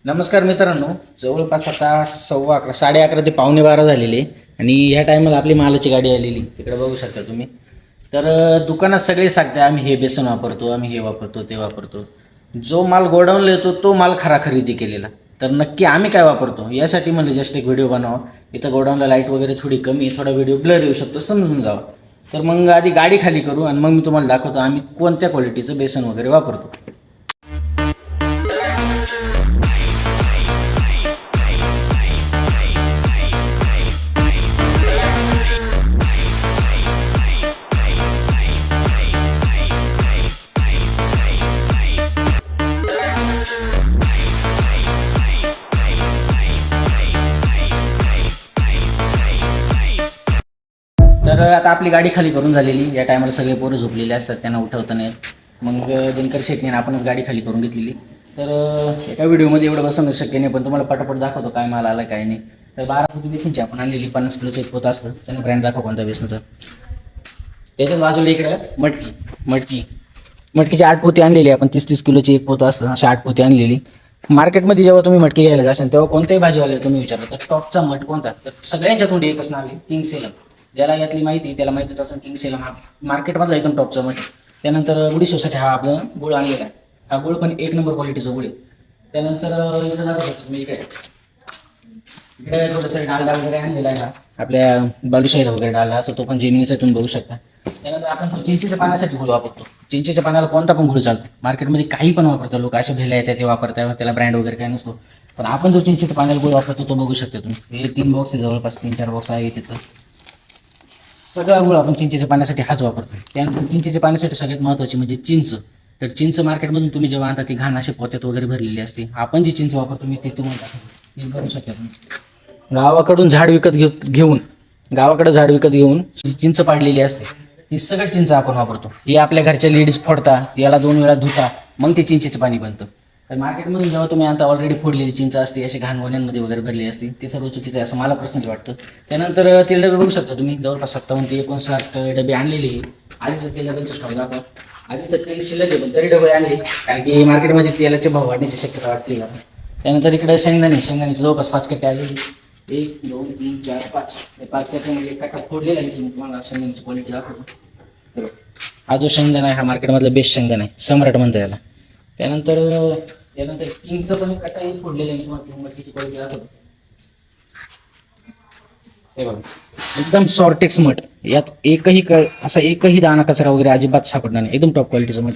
नमस्कार मित्रांनो, जवळपास आता 11:15 11:30 ते 11:45 झालेले आणि ह्या टायमाला आपली मालाची गाडी आलेली तिकडे बघू शकता तुम्ही. तर दुकानात सगळे सांगते आम्ही हे बेसन वापरतो, आम्ही हे वापरतो, ते वापरतो. जो माल गोडाऊनला येतो तो माल खरा खरेदी केलेला. तर नक्की आम्ही काय वापरतो यासाठी म्हणलं जस्ट एक व्हिडिओ बनवा. इथं गोडाऊनला लाईट वगैरे थोडी कमी आहे, थोडा व्हिडिओ ब्लर येऊ शकतो, समजून जावा. तर मग आधी गाडी खाली करू आणि मग मी तुम्हाला दाखवतो आम्ही कोणत्या क्वालिटीचं बेसन वगैरे वापरतो. तर आता आपली गाडी खाली करून झालेली. या टायमाला सगळे पोरं झोपलेले असतात, त्यांना उठवता नाही. मग दिनकर शेटने आपणच गाडी खाली करून घेतलेली. तर एका व्हिडिओमध्ये एवढं बसवणं शक्य नाही, पण तुम्हाला पटापट दाखवतो काय माल आला काय नाही. तर 12 फुटी बेसनची आपण आणलेली, 50 किलोचं एक पोत असतं. त्यांना ब्रँड दाखव कोणता बेसनचा. त्याच्याच बाजूला इकडे मटकीची 8 पोती आणलेली आपण. 30-30 किलोची एक पोत असतं, अशी 8 पोती आणलेली. मार्केटमध्ये जेव्हा तुम्ही मटकी घ्यायला जाशाल तेव्हा कोणत्याही भाजीवाले तुम्ही विचारलं तर टॉपचा मठ कोणता, तर सगळ्यांच्या तोंडी एकच नाव आहे, किंग सेलम. ज्याला यातली माहिती त्याला माहितीच असं किंग सेलम हा मार्केटमधला एकदम टॉपचा मठ. त्यानंतर गुढी सोसायटी हा आपला गुळ आणलेला आहे. हा गुळ पण 1 नंबर क्वालिटीचा गुळ आहे. त्यानंतर इकडे दाखवतो तुम्ही, इकडे थोडंसं डालडा वगैरे आणलेला आहे. हा आपल्या बालुशाहीला वगैरे डालडा असं तो पण जेमिनीचा तुम्ही बघू शकता. त्यानंतर आपण चिंचेच्या पाण्यासाठी गुळ वापरतो. चिंचेच्या पाण्याला कोणता पण गुळ चालतो. मार्केटमध्ये काही पण वापरतात लोक, असे भेल्या येतात ते वापरतात, त्याला ब्रँड वगैरे काय नसतो. पण आपण जो चिंचेच्या पाण्याला गुळ वापरतो तो बघू शकता तुम्ही. हे 3 बॉक्स आहे, जवळपास 3-4 बॉक्स आहे तिथं. सगळा गुळ आपण चिंचेच्या पाण्यासाठी हाच वापरतो. त्यानंतर चिंचेच्या पाण्यासाठी सगळ्यात महत्त्वाची म्हणजे चिंच. तर चिंच मार्केटमधून तुम्ही जेव्हा आणता ती घाण असे पोत्यात वगैरे भरलेली असते. आपण जी चिंच वापरतो मी ते तुम्हाला दाखवतो, हे बघू शकता तुम्ही. गावाकडे झाड विकत घेऊन चिंच पाडलेली असते, ती सगळं चिंच आपण वापरतो. ही आपल्या घरच्या लेडीज फोडतात, याला 2 वेळा धुता, मग ते चिंचेचं पाणी बनतं. तर मार्केटमधून जेव्हा तुम्ही आणता ऑलरेडी फोडलेली चिंच असते, अशी घाण गोण्यांमध्ये वगैरे भरली असते, ते सर्व चुकीचं आहे असं मला पर्सनली वाटतं. त्यानंतर तेल डबे बघू शकता तुम्ही, जवळपास 57 ते 59 डबे आणलेले. आधीचं तेल डब्यांचं स्टॉक दाखवा. आधीचं तेल शिल्लक आहे पण तरी डबे आणले, कारण की मार्केटमध्ये तेलाचे भाव वाढण्याची शक्यता वाटते. त्यानंतर इकडे शेंगदाणे जवळपास 5 कट्टे आलेली. 1 2 3 4 5 हे 5 कट्ट्यामध्ये एक कट्टा फोडलेला आहे. तुम्हाला शेंगदाण्याची क्वालिटी दाखवतो. हा जो शेंगदाणा आहे हा मार्केटमधला बेस्ट शेंगदाणा आहे, सम्राट म्हणतो याला. त्यानंतर किंगचं पण एक कट्टा फोडलेला आहे, तुम्हाला मटकीची क्वालिटी दाखवतो. हे बघा, एकदम सॉर्टेक्स मठ. यात एकही दाणा कचरा वगैरे अजिबात सापडणार नाही, एकदम टॉप क्वालिटीचं मठ.